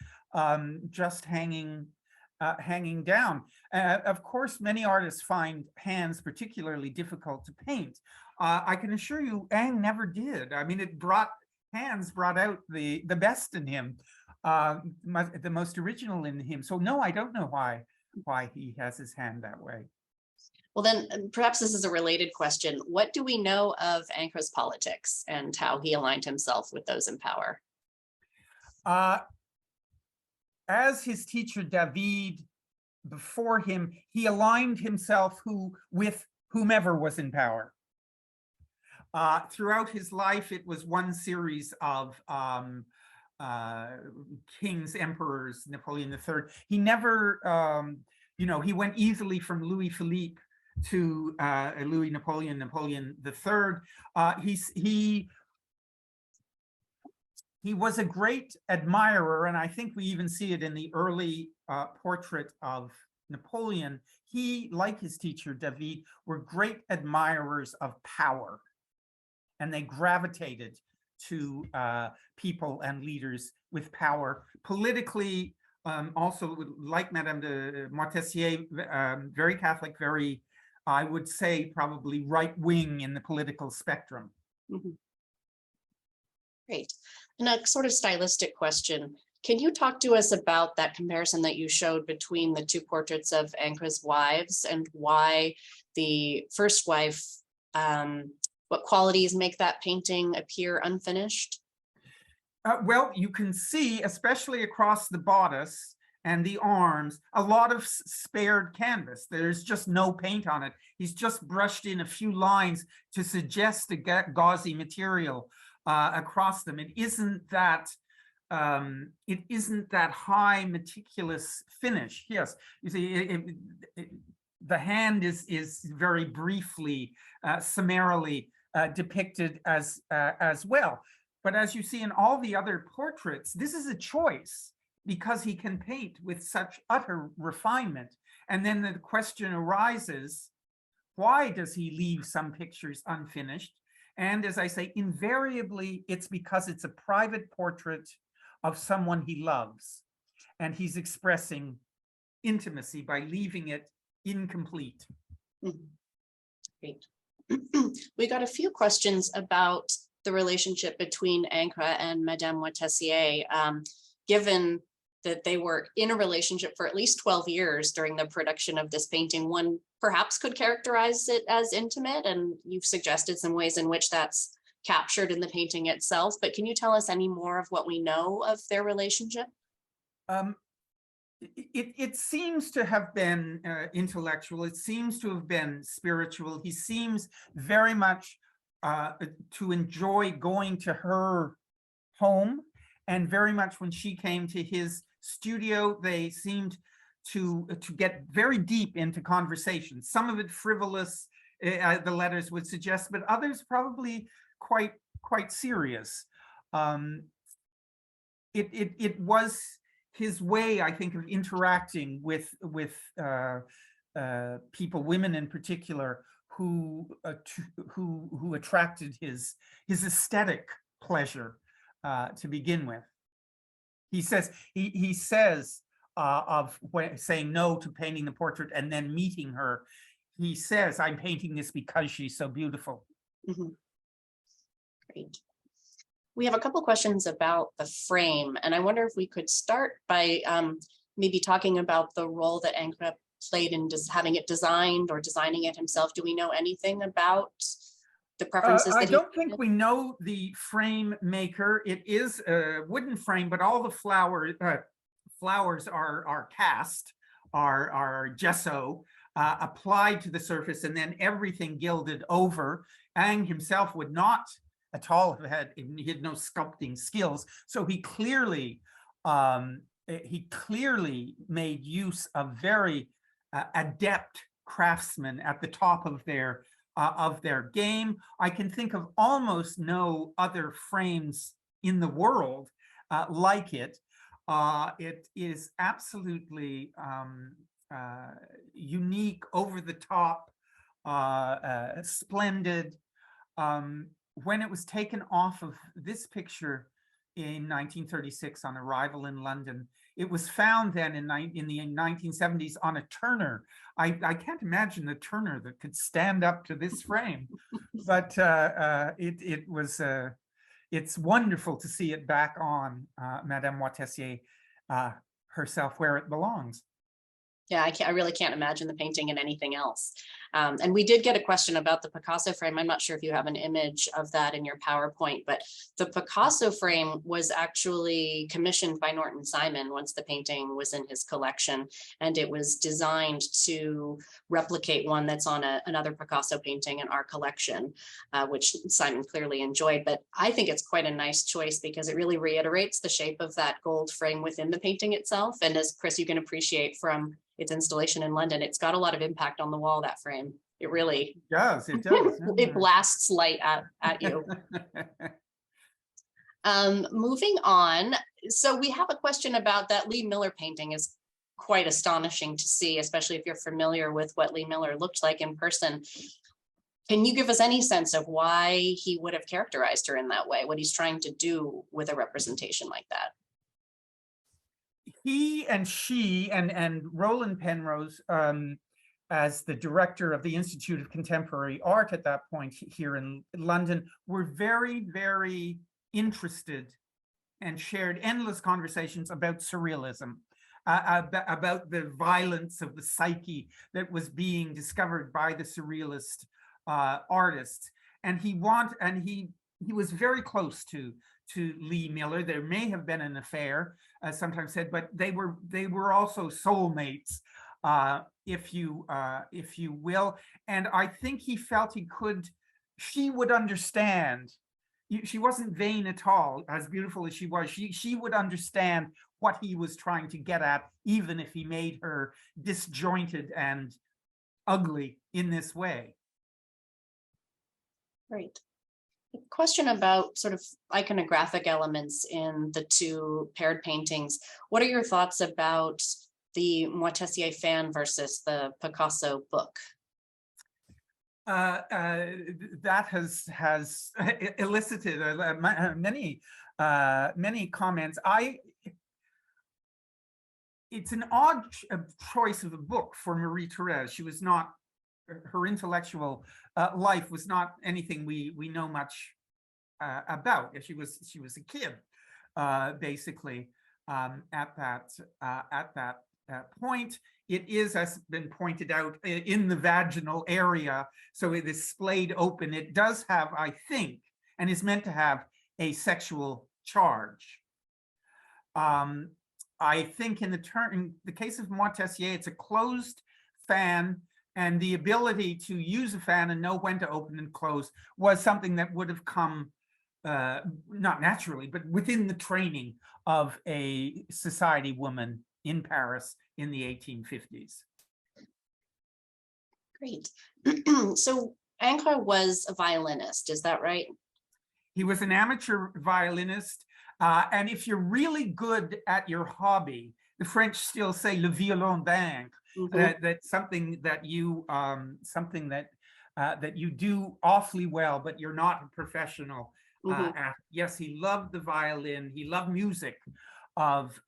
Speaker 2: hanging down. Of course, many artists find hands particularly difficult to paint. I can assure you, Ingres never did. I mean, hands brought out the best in him, the most original in him. So no, I don't know why he has his hand that way.
Speaker 1: Well, then perhaps this is a related question. What do we know of Ingres' politics and how he aligned himself with those in power?
Speaker 2: As his teacher David before him, he aligned himself with whomever was in power. Throughout his life, it was one series of kings, emperors, Napoleon III. He never, he went easily from Louis Philippe to Louis Napoleon III. He was a great admirer, and I think we even see it in the early portrait of Napoleon. He, like his teacher David, were great admirers of power, and they gravitated to people and leaders with power. Politically, also like Madame de Moitessier, very Catholic, very, I would say, probably right wing in the political spectrum.
Speaker 1: Mm-hmm. Great. And a sort of stylistic question. Can you talk to us about that comparison that you showed between the two portraits of Ingres' wives and why the first wife, what qualities make that painting appear unfinished?
Speaker 2: Well, you can see, especially across the bodice and the arms, a lot of spared canvas. There's just no paint on it. He's just brushed in a few lines to suggest a gauzy material across them. It isn't that high meticulous finish. Yes, you see, the hand is very briefly, summarily depicted as well. But as you see in all the other portraits, this is a choice because he can paint with such utter refinement. And then the question arises, why does he leave some pictures unfinished? And as I say, invariably, it's because it's a private portrait of someone he loves. And he's expressing intimacy by leaving it incomplete.
Speaker 1: Mm-hmm. Great. We got a few questions about the relationship between Ingres and Madame Moitessier, given that they were in a relationship for at least 12 years during the production of this painting. One perhaps could characterize it as intimate, and you've suggested some ways in which that's captured in the painting itself, but can you tell us any more of what we know of their relationship?
Speaker 2: It seems to have been intellectual. It seems to have been spiritual. He seems very much to enjoy going to her home, and very much when she came to his studio, they seemed to get very deep into conversation. Some of it frivolous, the letters would suggest, but others probably quite serious. It was his way, I think, of interacting with people, women in particular, who attracted his aesthetic pleasure to begin with. He says of saying no to painting the portrait and then meeting her, he says, "I'm painting this because she's so beautiful."
Speaker 1: Mm-hmm. Great. We have a couple questions about the frame, and I wonder if we could start by maybe talking about the role that Ingres played in having it designed or designing it himself. Do we know anything about the preferences
Speaker 2: I
Speaker 1: that he
Speaker 2: don't think we know the frame maker. It is a wooden frame, but all the flowers are cast, are gesso applied to the surface, and then everything gilded over. Ang himself would not at all have had, he had no sculpting skills, so he clearly made use of very adept craftsmen at the top of their game. I can think of almost no other frames in the world like it. It is absolutely unique, over the top, splendid. When it was taken off of this picture in 1936 on arrival in London, it was found then in the 1970s on a turner. I can't imagine the turner that could stand up to this frame, but it's wonderful to see it back on Madame Moitessier herself, where it belongs.
Speaker 1: Yeah, I really can't imagine the painting in anything else. And we did get a question about the Picasso frame. I'm not sure if you have an image of that in your PowerPoint, but the Picasso frame was actually commissioned by Norton Simon once the painting was in his collection, and it was designed to replicate one that's on another Picasso painting in our collection, which Simon clearly enjoyed. But I think it's quite a nice choice because it really reiterates the shape of that gold frame within the painting itself. And as Chris, you can appreciate from its installation in London, it's got a lot of impact on the wall, that frame. It really
Speaker 2: does.
Speaker 1: It blasts light at you. Moving on. So we have a question about that Lee Miller painting. Is quite astonishing to see, especially if you're familiar with what Lee Miller looked like in person. Can you give us any sense of why he would have characterized her in that way? What he's trying to do with a representation like that?
Speaker 2: He and she and Roland Penrose, as the director of the Institute of Contemporary Art at that point here in London, were very, very interested and shared endless conversations about surrealism, about the violence of the psyche that was being discovered by the surrealist artists. And he was very close to Lee Miller. There may have been an affair, sometimes said, but they were also soulmates, if you will. And I think he felt she would understand. She wasn't vain at all, as beautiful as she was. She would understand what he was trying to get at, even if he made her disjointed and ugly in this way.
Speaker 1: Right. Question about sort of iconographic elements in the two paired paintings. What are your thoughts about the Moitessier fan versus the Picasso book?
Speaker 2: That has elicited many comments. It's an odd choice of a book for Marie-Thérèse. She was not, her intellectual life was not anything we know much about. She was a kid, basically, at that point. It is, as been pointed out, in the vaginal area, so it is splayed open. It does have, I think, and is meant to have a sexual charge. I think in the case of Moitessier, it's a closed fan, and the ability to use a fan and know when to open and close was something that would have come not naturally, but within the training of a society woman in Paris in the 1850s.
Speaker 1: Great. So Ingres was a violinist, is that right?
Speaker 2: He was an amateur violinist, and if you're really good at your hobby, the French still say le violon d'Ingres. That's something that you that you do awfully well, but you're not a professional at. Yes, he loved the violin. He loved music of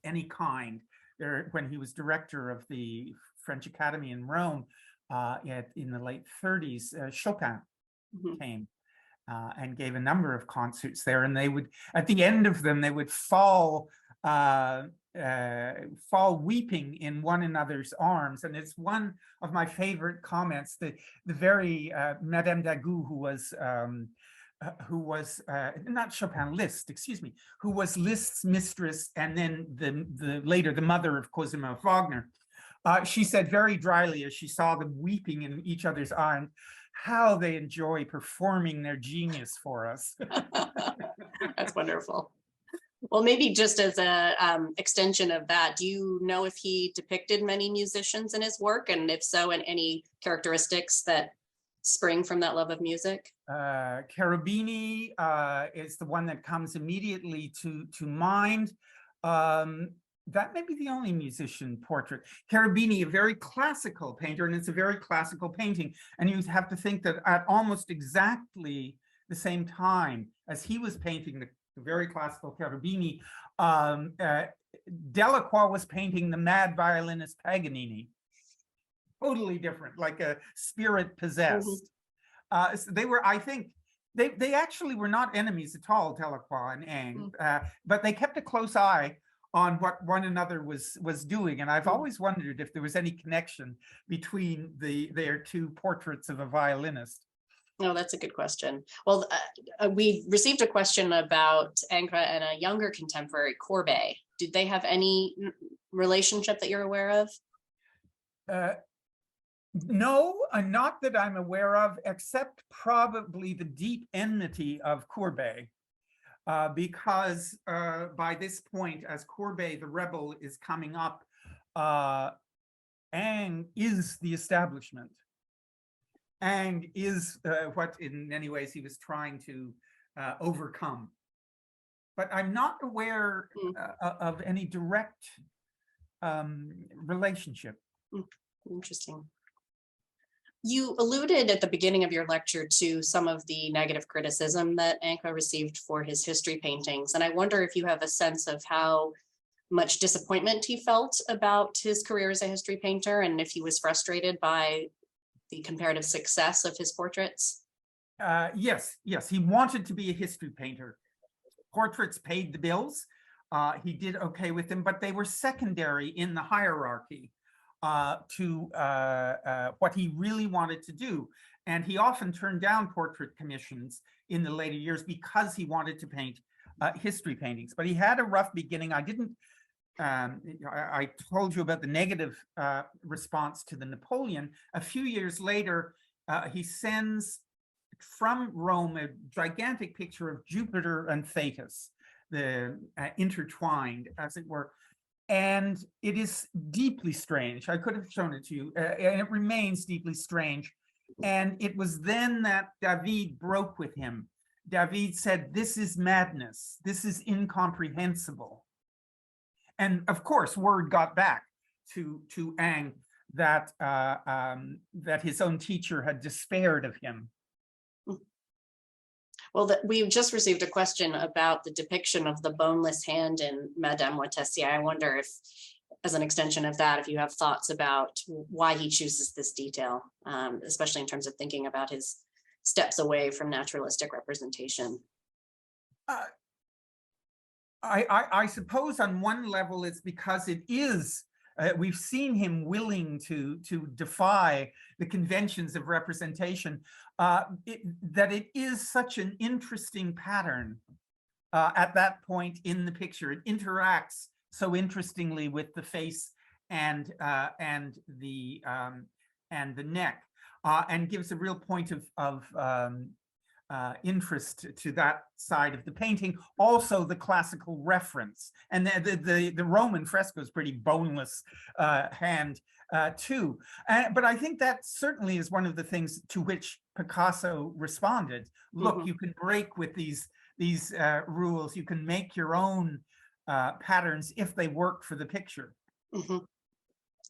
Speaker 2: any kind. When he was director of the French Academy in Rome in the late 30s, Chopin came and gave a number of concerts there, and they would, at the end of them, they would fall fall weeping in one another's arms. And it's one of my favorite comments, the very Madame d'Agout, who was not Chopin, Liszt, excuse me, who was Liszt's mistress, and then later the mother of Cosima Wagner. She said very dryly, as she saw them weeping in each other's arms, how they enjoy performing their genius for us.
Speaker 1: That's wonderful. Well, maybe just as a extension of that, do you know if he depicted many musicians in his work, and if so, and any characteristics that spring from that love of music?
Speaker 2: Cherubini is the one that comes immediately to mind. That may be the only musician portrait. Cherubini, a very classical painter, and it's a very classical painting. And you have to think that at almost exactly the same time as he was painting the very classical Cherubini, Delacroix was painting the mad violinist Paganini. Totally different, like a spirit possessed. So they were, I think, they actually were not enemies at all, Delacroix and Ingres, but they kept a close eye on what one another was doing. And I've always wondered if there was any connection between their two portraits of a violinist.
Speaker 1: No, that's a good question. Well, we received a question about Ingres and a younger contemporary, Courbet. Did they have any relationship that you're aware of?
Speaker 2: No, not that I'm aware of, except probably the deep enmity of Courbet. Because by this point, as Courbet the rebel is coming up, Ingres is the establishment. Ingres is what in many ways he was trying to overcome. But I'm not aware of any direct relationship.
Speaker 1: Interesting. You alluded at the beginning of your lecture to some of the negative criticism that Ingres received for his history paintings. And I wonder if you have a sense of how much disappointment he felt about his career as a history painter, and if he was frustrated by the comparative success of his portraits.
Speaker 2: Yes, he wanted to be a history painter. Portraits paid the bills. He did okay with them, but they were secondary in the hierarchy to what he really wanted to do. And he often turned down portrait commissions in the later years because he wanted to paint history paintings. But he had a rough beginning. I told you about the negative response to the Napoleon. A few years later, he sends from Rome a gigantic picture of Jupiter and Thetis, the intertwined, as it were. And it is deeply strange. I could have shown it to you, and it remains deeply strange. And it was then that David broke with him. David said, "This is madness. This is incomprehensible." And of course, word got back to Ingres that that his own teacher had despaired of him.
Speaker 1: Well, we've just received a question about the depiction of the boneless hand in Madame Moitessier. I wonder if, as an extension of that, if you have thoughts about why he chooses this detail, especially in terms of thinking about his steps away from naturalistic representation.
Speaker 2: I suppose on one level it's because it is, we've seen him willing to defy the conventions of representation, that it is such an interesting pattern at that point in the picture. It interacts so interestingly with the face and the neck, and gives a real point of interest to that side of the painting. Also the classical reference, and the Roman fresco is pretty boneless hand too. But I think that certainly is one of the things to which Picasso responded. Look, you can break with these rules. You can make your own patterns if they work for the picture.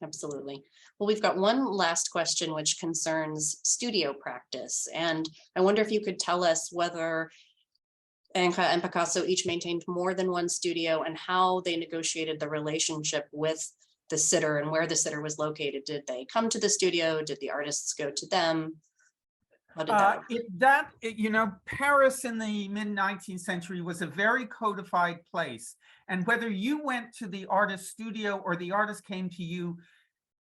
Speaker 1: Absolutely. Well, we've got one last question, which concerns studio practice. And I wonder if you could tell us whether Ingres and Picasso each maintained more than one studio, and how they negotiated the relationship with the sitter and where the sitter was located. Did they come to the studio? Did the artists go to them? How did that work?
Speaker 2: Paris in the mid-19th century was a very codified place. And whether you went to the artist's studio or the artist came to you,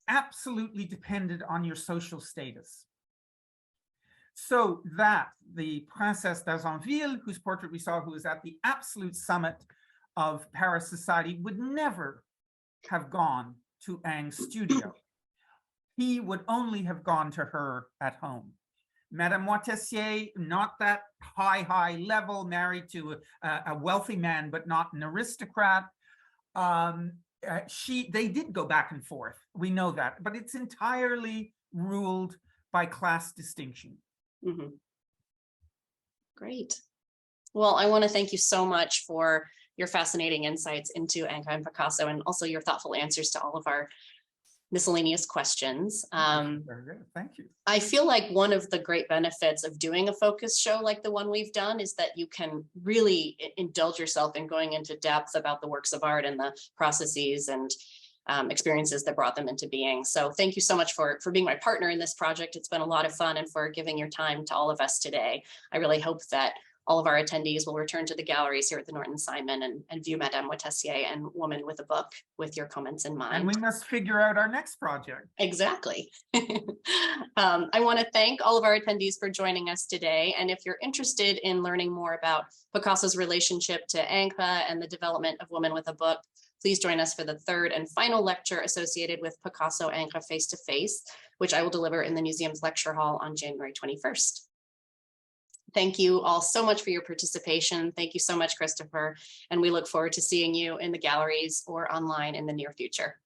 Speaker 2: absolutely depended on your social status. So that the Princess d'Azonville, whose portrait we saw, who was at the absolute summit of Paris society, would never have gone to Ingres' studio. He would only have gone to her at home. Madame Moitessier, not that high level, married to a wealthy man, but not an aristocrat. They did go back and forth. We know that, but it's entirely ruled by class distinction.
Speaker 1: Mm-hmm. Great. Well, I want to thank you so much for your fascinating insights into Ingres and Picasso, and also your thoughtful answers to all of our miscellaneous questions.
Speaker 2: Very good. Thank you.
Speaker 1: I feel like one of the great benefits of doing a focus show like the one we've done is that you can really indulge yourself in going into depth about the works of art and the processes and experiences that brought them into being. So thank you so much for being my partner in this project. It's been a lot of fun, and for giving your time to all of us today. I really hope that all of our attendees will return to the galleries here at the Norton Simon and view Madame Moitessier and Woman with a Book with your comments in mind.
Speaker 2: And we must figure out our next project.
Speaker 1: Exactly. I want to thank all of our attendees for joining us today. And if you're interested in learning more about Picasso's relationship to Ingres and the development of Woman with a Book, please join us for the third and final lecture associated with Picasso Ingres face-to-face, which I will deliver in the museum's lecture hall on January 21st. Thank you all so much for your participation. Thank you so much, Christopher. And we look forward to seeing you in the galleries or online in the near future.